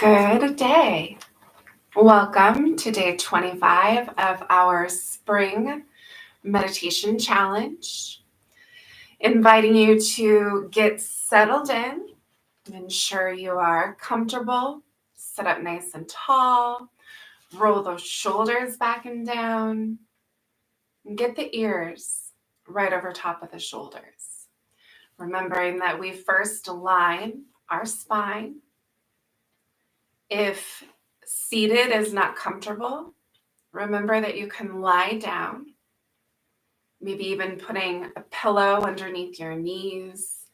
Good day. Welcome to day 25 of our spring meditation challenge. Inviting you to get settled in, ensure you are comfortable, sit up nice and tall, roll those shoulders back and down, and get the ears right over top of the shoulders. Remembering that we first align our spine. If seated is not comfortable, remember that you can lie down, maybe even putting a pillow underneath your knees,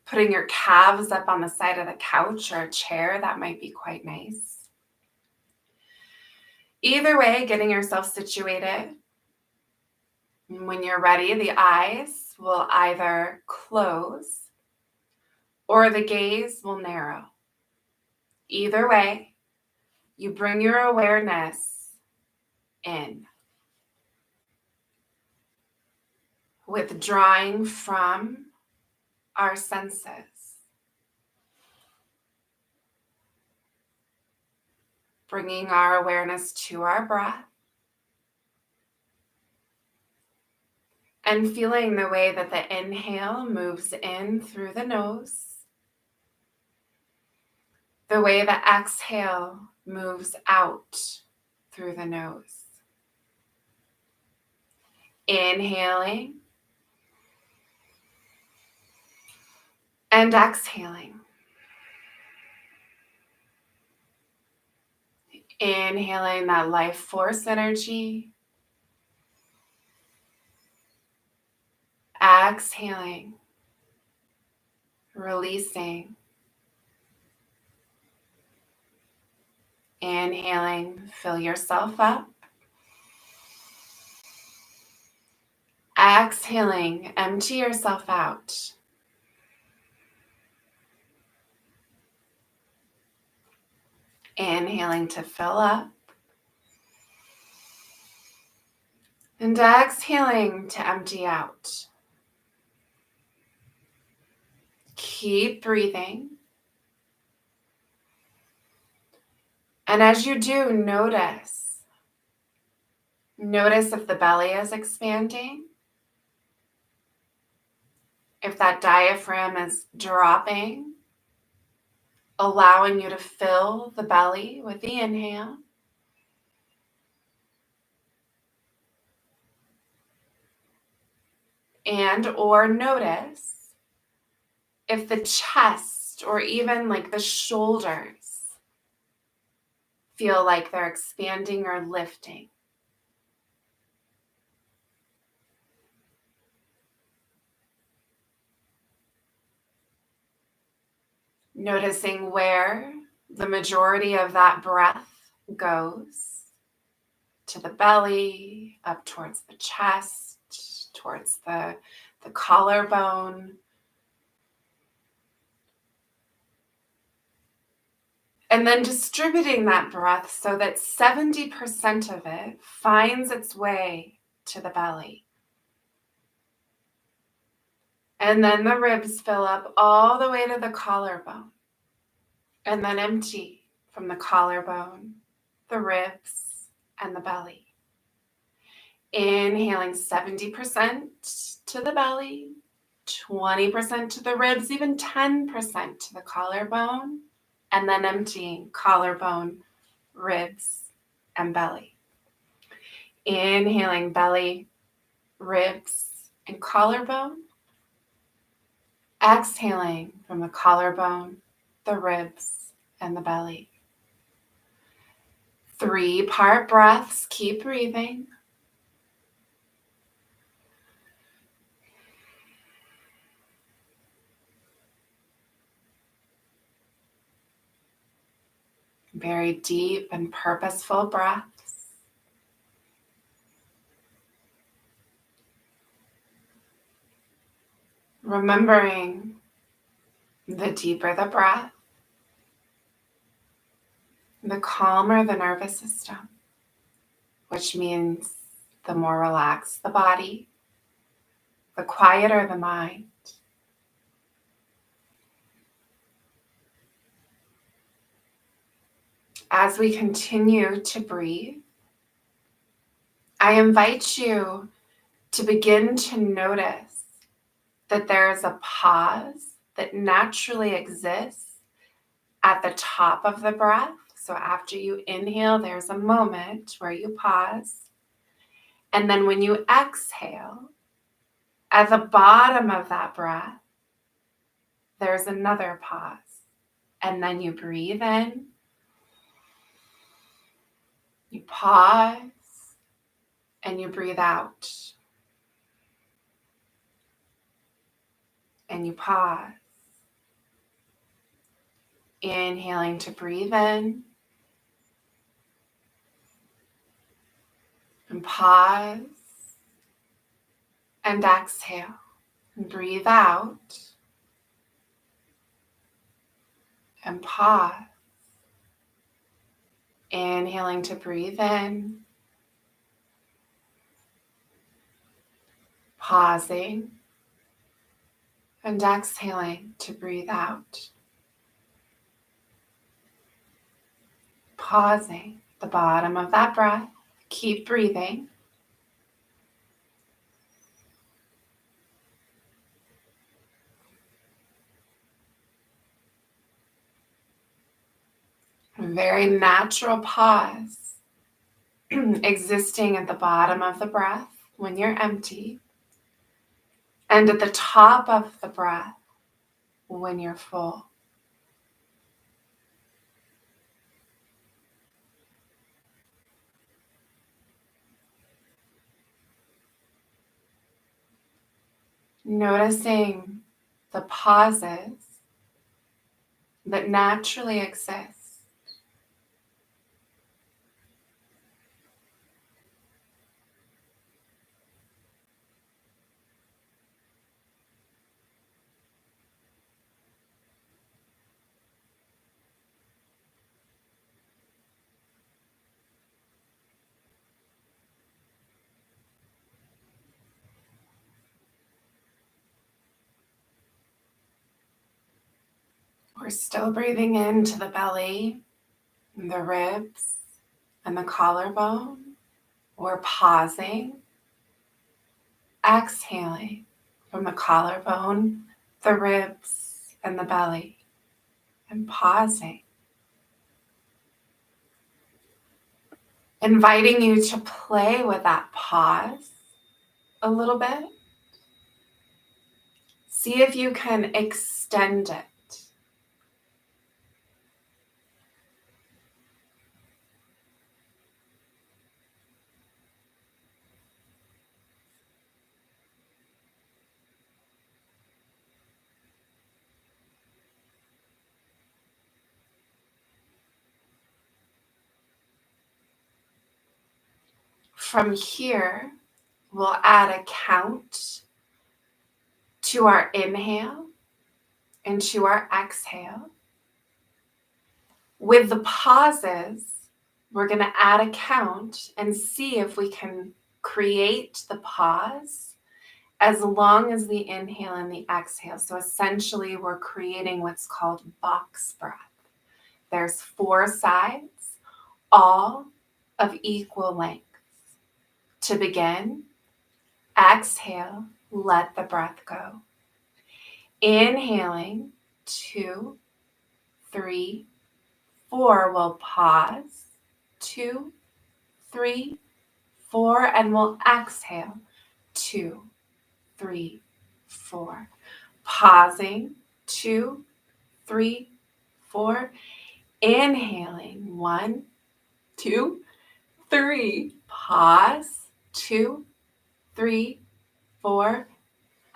putting your calves up on the side of the couch or a chair. That might be quite nice. Either way, getting yourself situated. When you're ready, the eyes will either close or the gaze will narrow. Either way, you bring your awareness in, withdrawing from our senses, bringing our awareness to our breath, and feeling the way that the inhale moves in through the nose, the way the exhale moves out through the nose. Inhaling and exhaling. Inhaling that life force energy. Exhaling, releasing. Inhaling, fill yourself up. Exhaling, empty yourself out. Inhaling to fill up. And exhaling to empty out. Keep breathing. And as you do, notice if the belly is expanding, if that diaphragm is dropping, allowing you to fill the belly with the inhale. And or notice if the chest or even like the shoulders feel like they're expanding or lifting. Noticing where the majority of that breath goes, to the belly, up towards the chest, towards the collarbone. And then distributing that breath so that 70% of it finds its way to the belly. And then the ribs fill up all the way to the collarbone. And then empty from the collarbone, the ribs, and the belly. Inhaling 70% to the belly, 20% to the ribs, even 10% to the collarbone, and then emptying collarbone, ribs, and belly. Inhaling belly, ribs, and collarbone. Exhaling from the collarbone, the ribs, and the belly. 3-part breaths. Keep breathing. Very deep and purposeful breaths. Remembering the deeper the breath, the calmer the nervous system, which means the more relaxed the body, the quieter the mind. As we continue to breathe, I invite you to begin to notice that there is a pause that naturally exists at the top of the breath. So after you inhale, there's a moment where you pause. And then when you exhale, at the bottom of that breath, there's another pause. And then you breathe in, you pause, and you breathe out. And you pause. Inhaling to breathe in, and pause, and exhale. And breathe out, and pause. Inhaling to breathe in, pausing, and exhaling to breathe out. Pausing the bottom of that breath. Keep breathing. A very natural pause existing at the bottom of the breath when you're empty, and at the top of the breath when you're full. Noticing the pauses that naturally exist. We're still breathing into the belly, the ribs, and the collarbone. We're pausing, exhaling from the collarbone, the ribs, and the belly, and pausing. Inviting you to play with that pause a little bit. See if you can extend it. From here, we'll add a count to our inhale and to our exhale. With the pauses, we're going to add a count and see if we can create the pause as long as the inhale and the exhale. So essentially, we're creating what's called box breath. There's 4 sides, all of equal length. To begin, exhale, let the breath go. Inhaling, 2, 3, 4, we'll pause, 2, 3, 4, and we'll exhale, 2, 3, 4. Pausing, 2, 3, 4. Inhaling, 1, 2, 3. Pause, 2, 3, 4.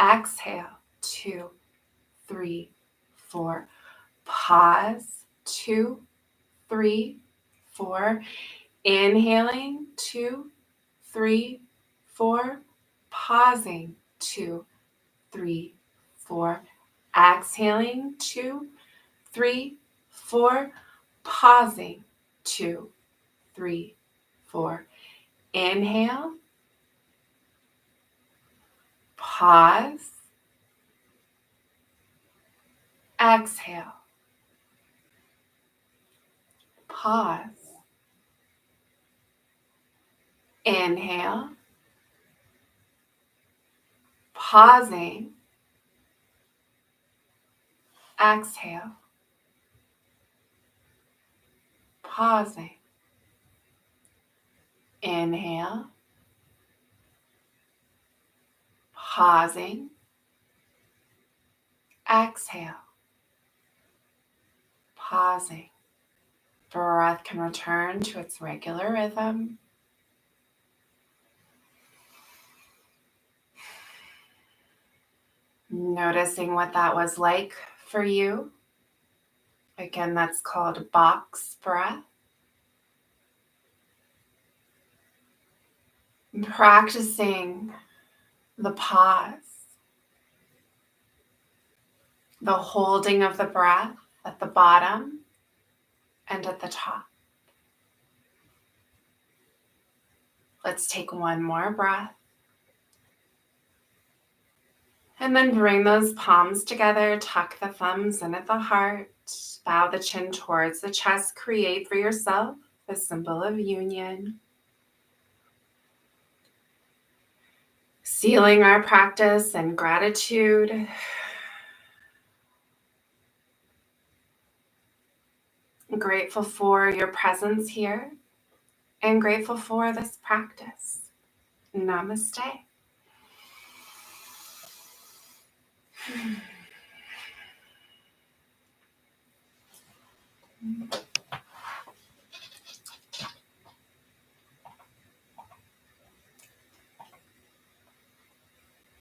Exhale, 2, 3, 4. Pause, 2, 3, 4. Inhaling, 2, 3, 4. Pausing, 2, 3, 4. Exhaling, 2, 3, 4. Pausing, 2, 3, 4. Inhale, pause, exhale, pause. Inhale, pausing, exhale, pausing, inhale, pausing, exhale, pausing. Breath can return to its regular rhythm. Noticing what that was like for you. Again, that's called box breath. And practicing the pause, the holding of the breath at the bottom and at the top. Let's take one more breath. And then bring those palms together, tuck the thumbs in at the heart, bow the chin towards the chest, create for yourself the symbol of union. Sealing our practice in gratitude. Grateful for your presence here and grateful for this practice. Namaste.